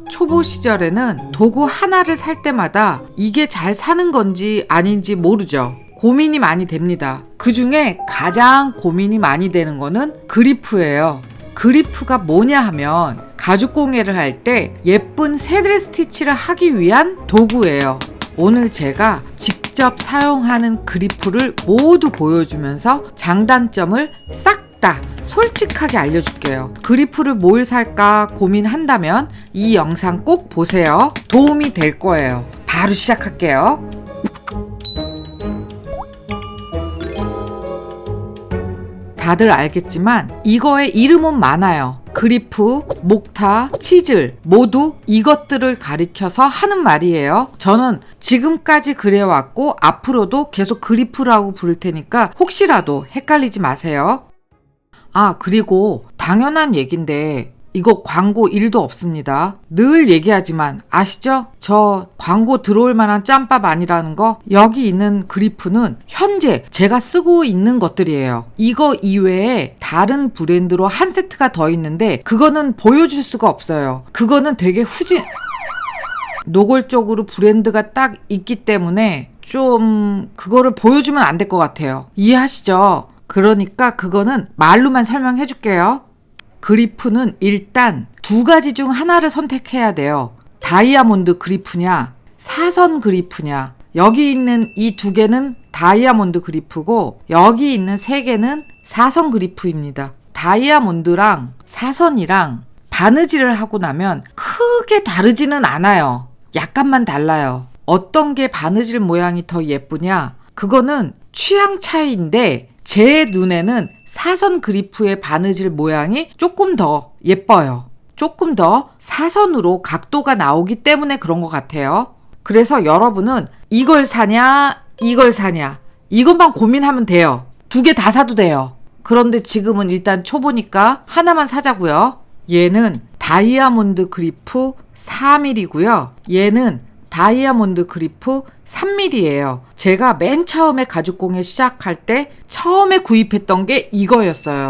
초보 시절에는 도구 하나를 살 때마다 이게 잘 사는 건지 아닌지 모르죠. 고민이 많이 됩니다. 그 중에 가장 고민이 많이 되는 거는 그리프예요. 그리프가 뭐냐 하면 가죽공예를 할 때 예쁜 새들 스티치를 하기 위한 도구예요. 오늘 제가 직접 사용하는 그리프를 모두 보여주면서 장단점을 싹 다 솔직하게 알려줄게요. 그리프를 뭘 살까 고민한다면 이 영상 꼭 보세요. 도움이 될 거예요. 바로 시작할게요. 다들 알겠지만 이거의 이름은 많아요. 그리프, 목타, 치즐 모두 이것들을 가리켜서 하는 말이에요. 저는 지금까지 그래왔고 앞으로도 계속 그리프라고 부를 테니까 혹시라도 헷갈리지 마세요. 그리고 당연한 얘긴데 이거 광고 1도 없습니다. 늘 얘기하지만 아시죠? 저 광고 들어올 만한 짬밥 아니라는 거? 여기 있는 그리프는 현재 제가 쓰고 있는 것들이에요. 이거 이외에 다른 브랜드로 한 세트가 더 있는데 그거는 보여줄 수가 없어요. 그거는 되게 노골적으로 브랜드가 딱 있기 때문에 좀 그거를 보여주면 안 될 것 같아요. 이해하시죠? 그러니까 그거는 말로만 설명해 줄게요. 그리프는 일단 두 가지 중 하나를 선택해야 돼요. 다이아몬드 그리프냐, 사선 그리프냐. 여기 있는 이 두 개는 다이아몬드 그리프고 여기 있는 세 개는 사선 그리프입니다. 다이아몬드랑 사선이랑 바느질을 하고 나면 크게 다르지는 않아요. 약간만 달라요. 어떤 게 바느질 모양이 더 예쁘냐? 그거는 취향 차이인데 제 눈에는 사선 그리프의 바느질 모양이 조금 더 예뻐요. 조금 더 사선으로 각도가 나오기 때문에 그런 것 같아요. 그래서 여러분은 이걸 사냐, 이걸 사냐, 이것만 고민하면 돼요. 두 개 다 사도 돼요. 그런데 지금은 일단 초보니까 하나만 사자고요. 얘는 다이아몬드 그리프 4mm고요. 얘는 다이아몬드 그리프 3mm예요. 제가 맨 처음에 가죽공예 시작할 때 처음에 구입했던 게 이거였어요.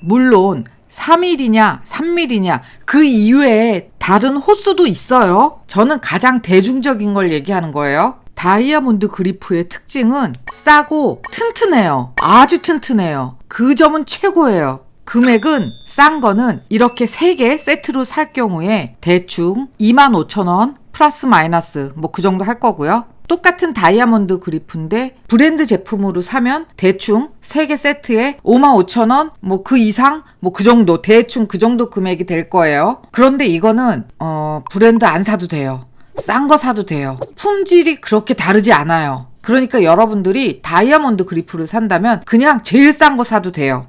물론 4mm냐 3mm냐 그 이외에 다른 호수도 있어요. 저는 가장 대중적인 걸 얘기하는 거예요. 다이아몬드 그리프의 특징은 싸고 튼튼해요. 아주 튼튼해요. 그 점은 최고예요. 금액은 싼 거는 이렇게 3개 세트로 살 경우에 대충 25,000원 플러스 마이너스 뭐 그 정도 할 거고요. 똑같은 다이아몬드 그리프인데 브랜드 제품으로 사면 대충 3개 세트에 55,000원 뭐 그 이상 뭐 그 정도 대충 그 정도 금액이 될 거예요. 그런데 이거는 브랜드 안 사도 돼요. 싼 거 사도 돼요. 품질이 그렇게 다르지 않아요. 그러니까 여러분들이 다이아몬드 그리프를 산다면 그냥 제일 싼 거 사도 돼요.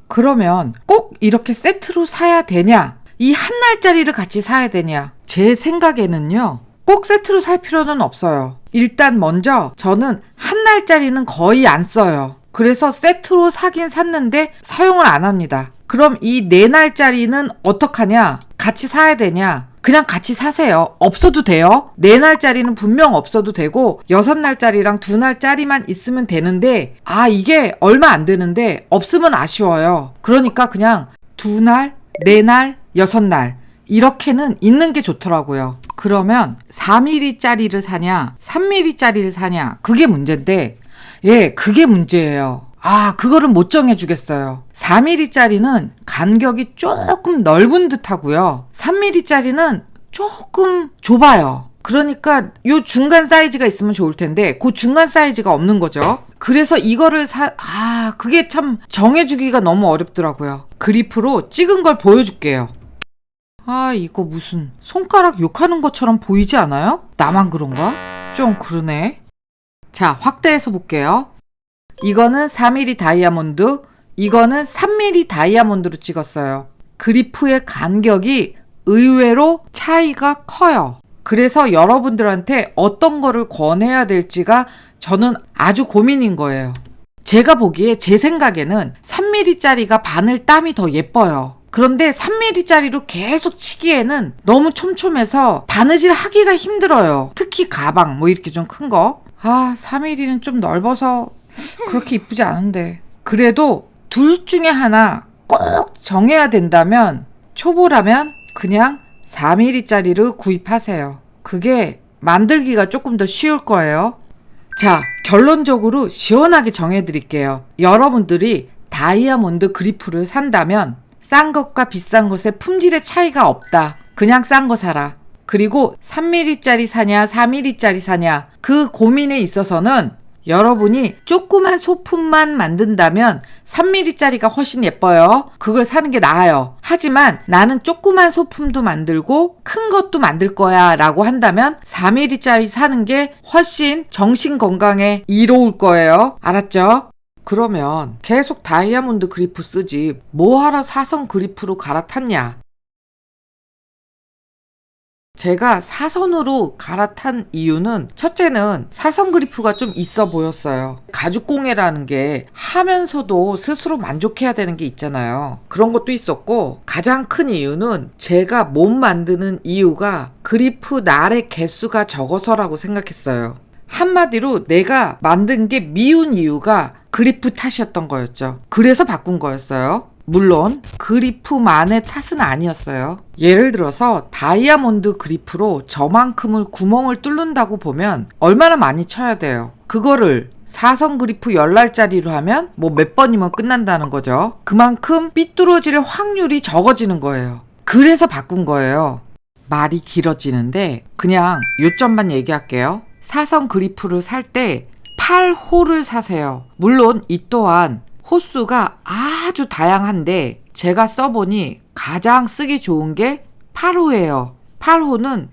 그러면 꼭 이렇게 세트로 사야 되냐? 이 한 날짜리를 같이 사야 되냐? 제 생각에는요. 꼭 세트로 살 필요는 없어요. 일단 먼저 저는 한 날짜리는 거의 안 써요. 그래서 세트로 사긴 샀는데 사용을 안 합니다. 그럼 이 4날짜리는 어떡하냐? 같이 사야 되냐? 그냥 같이 사세요. 없어도 돼요. 4날짜리는 분명 없어도 되고 6날짜리랑 2날짜리만 있으면 되는데 이게 얼마 안 되는데 없으면 아쉬워요. 그러니까 그냥 2날, 4날, 6날 이렇게는 있는 게 좋더라고요. 그러면 4mm짜리를 사냐 3mm짜리를 사냐 그게 문제인데 그게 문제예요. 그거를 못 정해주겠어요. 4mm짜리는 간격이 조금 넓은 듯 하고요. 3mm짜리는 조금 좁아요. 그러니까 요 중간 사이즈가 있으면 좋을 텐데 그 중간 사이즈가 없는 거죠. 그래서 이거를 그게 참 정해주기가 너무 어렵더라고요. 그리프로 찍은 걸 보여줄게요. 이거 무슨 손가락 욕하는 것처럼 보이지 않아요? 나만 그런가? 좀 그러네. 자, 확대해서 볼게요. 이거는 4mm 다이아몬드, 이거는 3mm 다이아몬드로 찍었어요. 그리프의 간격이 의외로 차이가 커요. 그래서 여러분들한테 어떤 거를 권해야 될지가 저는 아주 고민인 거예요. 제가 보기에 제 생각에는 3mm짜리가 바늘 땀이 더 예뻐요. 그런데 3mm짜리로 계속 치기에는 너무 촘촘해서 바느질 하기가 힘들어요. 특히 가방 뭐 이렇게 좀 큰 거. 3mm는 좀 넓어서 그렇게 이쁘지 않은데. 그래도 둘 중에 하나 꼭 정해야 된다면 초보라면 그냥 4mm짜리를 구입하세요. 그게 만들기가 조금 더 쉬울 거예요. 자, 결론적으로 시원하게 정해드릴게요. 여러분들이 다이아몬드 그리프를 산다면 싼 것과 비싼 것의 품질의 차이가 없다. 그냥 싼 거 사라. 그리고 3mm짜리 사냐 4mm짜리 사냐 그 고민에 있어서는 여러분이 조그만 소품만 만든다면 3mm짜리가 훨씬 예뻐요. 그걸 사는 게 나아요. 하지만 나는 조그만 소품도 만들고 큰 것도 만들 거야 라고 한다면 4mm짜리 사는 게 훨씬 정신 건강에 이로울 거예요. 알았죠? 그러면 계속 다이아몬드 그리프 쓰지 뭐하러 사선 그리프로 갈아탔냐? 제가 사선으로 갈아탄 이유는 첫째는 사선 그리프가 좀 있어 보였어요. 가죽공예라는 게 하면서도 스스로 만족해야 되는 게 있잖아요. 그런 것도 있었고 가장 큰 이유는 제가 못 만드는 이유가 그리프 날의 개수가 적어서라고 생각했어요. 한마디로 내가 만든 게 미운 이유가 그리프 탓이었던 거였죠. 그래서 바꾼 거였어요. 물론 그리프만의 탓은 아니었어요. 예를 들어서 다이아몬드 그리프로 저만큼을 구멍을 뚫는다고 보면 얼마나 많이 쳐야 돼요. 그거를 사선 그리프 10날짜리로 하면 뭐 몇 번이면 끝난다는 거죠. 그만큼 삐뚤어질 확률이 적어지는 거예요. 그래서 바꾼 거예요. 말이 길어지는데 그냥 요점만 얘기할게요. 사선 그리프를 살 때 8호를 사세요. 물론 이 또한 호수가 아주 다양한데 제가 써보니 가장 쓰기 좋은 게 8호예요. 8호는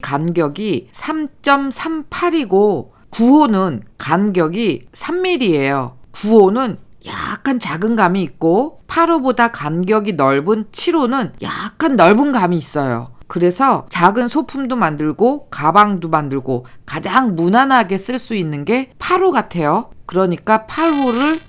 간격이 3.38이고 9호는 간격이 3mm예요. 9호는 약간 작은 감이 있고 8호보다 간격이 넓은 7호는 약간 넓은 감이 있어요. 그래서 작은 소품도 만들고 가방도 만들고 가장 무난하게 쓸 수 있는 게 8호 같아요. 그러니까 8호를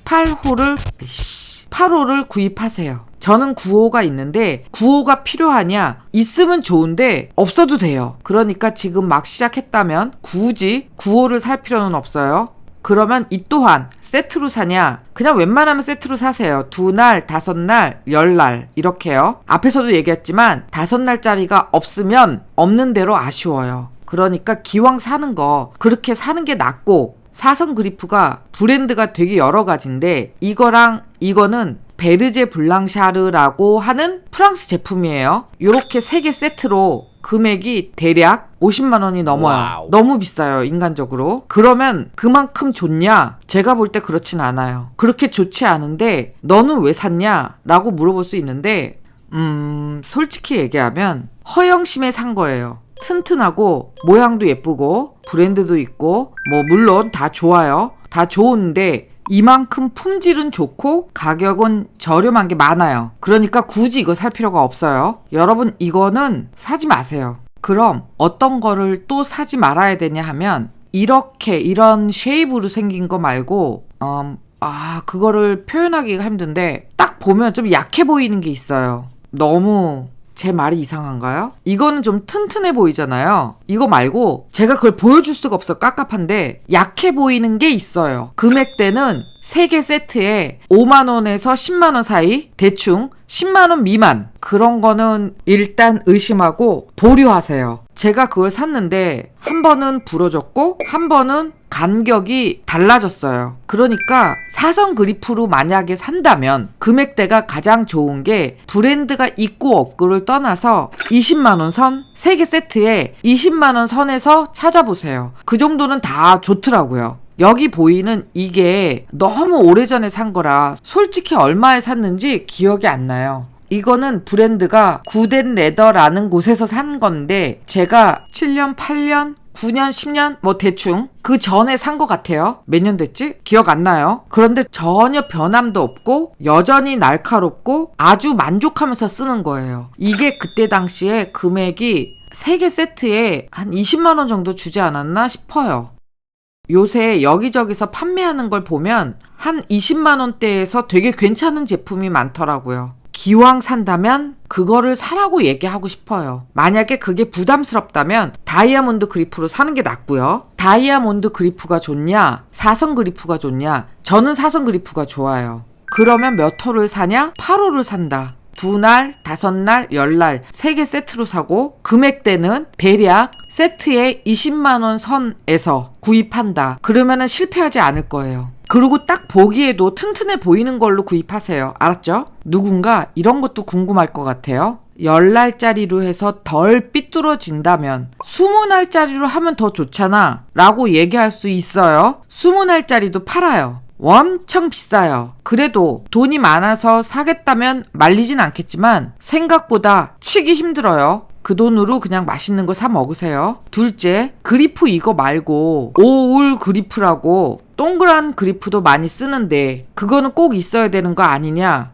구입하세요. 저는 9호가 있는데 9호가 필요하냐? 있으면 좋은데 없어도 돼요. 그러니까 지금 막 시작했다면 굳이 9호를 살 필요는 없어요. 그러면 이 또한 세트로 사냐? 그냥 웬만하면 세트로 사세요. 2날, 5날, 10날 이렇게요. 앞에서도 얘기했지만 5날짜리가 없으면 없는 대로 아쉬워요. 그러니까 기왕 사는 거 그렇게 사는 게 낫고 사선 그리프가 브랜드가 되게 여러 가지인데 이거랑 이거는 베르제 블랑샤르라고 하는 프랑스 제품이에요. 요렇게 3개 세트로 금액이 대략 50만 원이 넘어요. 와우. 너무 비싸요, 인간적으로. 그러면 그만큼 좋냐? 제가 볼 때 그렇진 않아요. 그렇게 좋지 않은데 너는 왜 샀냐? 라고 물어볼 수 있는데 솔직히 얘기하면 허영심에 산 거예요. 튼튼하고 모양도 예쁘고 브랜드도 있고 뭐 물론 다 좋아요. 다 좋은데 이만큼 품질은 좋고 가격은 저렴한 게 많아요. 그러니까 굳이 이거 살 필요가 없어요. 여러분 이거는 사지 마세요. 그럼 어떤 거를 또 사지 말아야 되냐 하면 이런 쉐입으로 생긴 거 말고 그거를 표현하기가 힘든데 딱 보면 좀 약해 보이는 게 있어요. 너무 제 말이 이상한가요? 이거는 좀 튼튼해 보이잖아요. 이거 말고 제가 그걸 보여줄 수가 없어. 깝깝한데 약해 보이는 게 있어요. 금액대는 3개 세트에 5만 원에서 10만 원 사이, 대충 10만 원 미만. 그런 거는 일단 의심하고 보류하세요. 제가 그걸 샀는데 한 번은 부러졌고 한 번은 간격이 달라졌어요. 그러니까 사선 그리프로 만약에 산다면 금액대가 가장 좋은 게 브랜드가 있고 없고를 떠나서 20만 원 선, 3개 세트에 20만 원 선에서 찾아보세요. 그 정도는 다 좋더라고요. 여기 보이는 이게 너무 오래전에 산 거라 솔직히 얼마에 샀는지 기억이 안 나요. 이거는 브랜드가 구덴 레더라는 곳에서 산 건데 제가 7년, 8년, 9년, 10년 뭐 대충 그 전에 산 것 같아요. 몇 년 됐지? 기억 안 나요. 그런데 전혀 변함도 없고 여전히 날카롭고 아주 만족하면서 쓰는 거예요. 이게 그때 당시에 금액이 3개 세트에 한 20만 원 정도 주지 않았나 싶어요. 요새 여기저기서 판매하는 걸 보면 한 20만 원대에서 되게 괜찮은 제품이 많더라고요. 기왕 산다면 그거를 사라고 얘기하고 싶어요. 만약에 그게 부담스럽다면 다이아몬드 그리프로 사는 게 낫고요. 다이아몬드 그리프가 좋냐? 사선 그리프가 좋냐? 저는 사선 그리프가 좋아요. 그러면 몇 호를 사냐? 8호를 산다. 2날, 5날, 10날 3개 세트로 사고 금액대는 대략 세트에 20만원 선에서 구입한다. 그러면은 실패하지 않을 거예요. 그리고 딱 보기에도 튼튼해 보이는 걸로 구입하세요. 알았죠? 누군가 이런 것도 궁금할 것 같아요. 10날짜리로 해서 덜 삐뚤어진다면 20날짜리로 하면 더 좋잖아 라고 얘기할 수 있어요. 20날짜리도 팔아요. 엄청 비싸요. 그래도 돈이 많아서 사겠다면 말리진 않겠지만 생각보다 치기 힘들어요. 그 돈으로 그냥 맛있는 거 사 먹으세요. 둘째, 그리프 이거 말고 오울 그리프라고 동그란 그리프도 많이 쓰는데 그거는 꼭 있어야 되는 거 아니냐?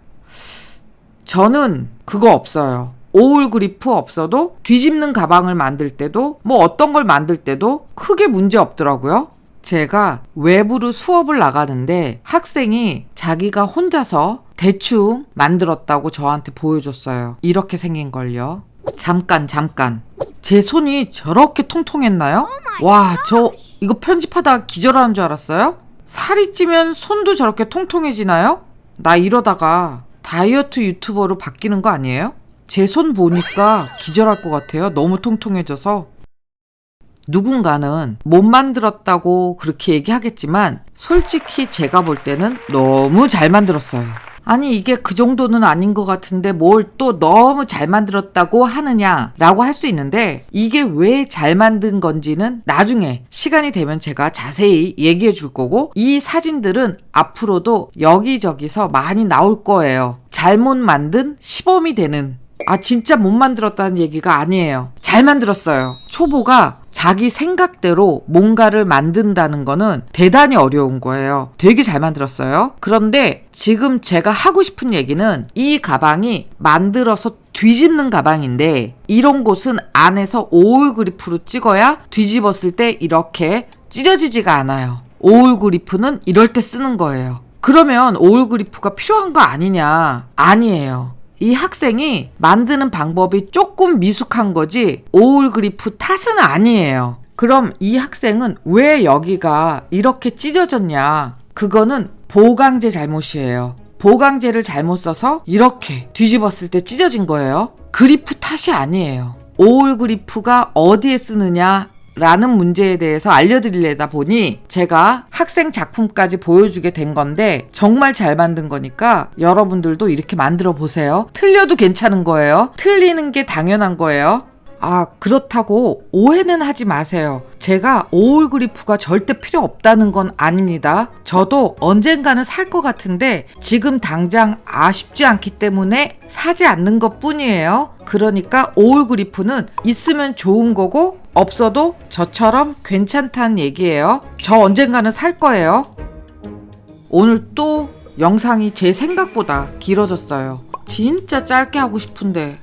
저는 그거 없어요. 오울 그리프 없어도 뒤집는 가방을 만들 때도 뭐 어떤 걸 만들 때도 크게 문제 없더라고요. 제가 외부로 수업을 나가는데 학생이 자기가 혼자서 대충 만들었다고 저한테 보여줬어요. 이렇게 생긴 걸요. 잠깐. 제 손이 저렇게 통통했나요? 와, 저 이거 편집하다가 기절하는 줄 알았어요? 살이 찌면 손도 저렇게 통통해지나요? 나 이러다가 다이어트 유튜버로 바뀌는 거 아니에요? 제 손 보니까 기절할 것 같아요. 너무 통통해져서. 누군가는 못 만들었다고 그렇게 얘기하겠지만 솔직히 제가 볼 때는 너무 잘 만들었어요. 아니 이게 그 정도는 아닌 것 같은데 뭘 또 너무 잘 만들었다고 하느냐라고 할 수 있는데 이게 왜 잘 만든 건지는 나중에 시간이 되면 제가 자세히 얘기해 줄 거고 이 사진들은 앞으로도 여기저기서 많이 나올 거예요. 잘못 만든 시범이 되는 진짜 못 만들었다는 얘기가 아니에요. 잘 만들었어요. 초보가 자기 생각대로 뭔가를 만든다는 거는 대단히 어려운 거예요. 되게 잘 만들었어요. 그런데 지금 제가 하고 싶은 얘기는 이 가방이 만들어서 뒤집는 가방인데 이런 곳은 안에서 오울 그리프로 찍어야 뒤집었을 때 이렇게 찢어지지가 않아요. 오울 그리프는 이럴 때 쓰는 거예요. 그러면 오울 그리프가 필요한 거 아니냐? 아니에요. 이 학생이 만드는 방법이 조금 미숙한 거지 오울 그리프 탓은 아니에요. 그럼 이 학생은 왜 여기가 이렇게 찢어졌냐? 그거는 보강제 잘못이에요. 보강제를 잘못 써서 이렇게 뒤집었을 때 찢어진 거예요. 그리프 탓이 아니에요. 오울 그리프가 어디에 쓰느냐? 라는 문제에 대해서 알려드리려다 보니 제가 학생 작품까지 보여주게 된 건데 정말 잘 만든 거니까 여러분들도 이렇게 만들어 보세요. 틀려도 괜찮은 거예요. 틀리는 게 당연한 거예요. 그렇다고 오해는 하지 마세요. 제가 오울 그리프가 절대 필요 없다는 건 아닙니다. 저도 언젠가는 살 것 같은데 지금 당장 아쉽지 않기 때문에 사지 않는 것 뿐이에요. 그러니까 오울 그리프는 있으면 좋은 거고 없어도 저처럼 괜찮다는 얘기예요. 저 언젠가는 살 거예요. 오늘 또 영상이 제 생각보다 길어졌어요. 진짜 짧게 하고 싶은데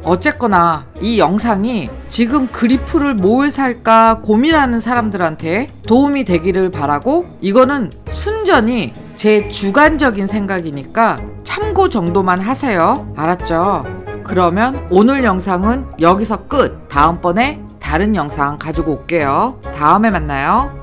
어쨌거나 이 영상이 지금 그리프를 뭘 살까 고민하는 사람들한테 도움이 되기를 바라고 이거는 순전히 제 주관적인 생각이니까 참고 정도만 하세요. 알았죠? 그러면 오늘 영상은 여기서 끝. 다음번에 다른 영상 가지고 올게요. 다음에 만나요.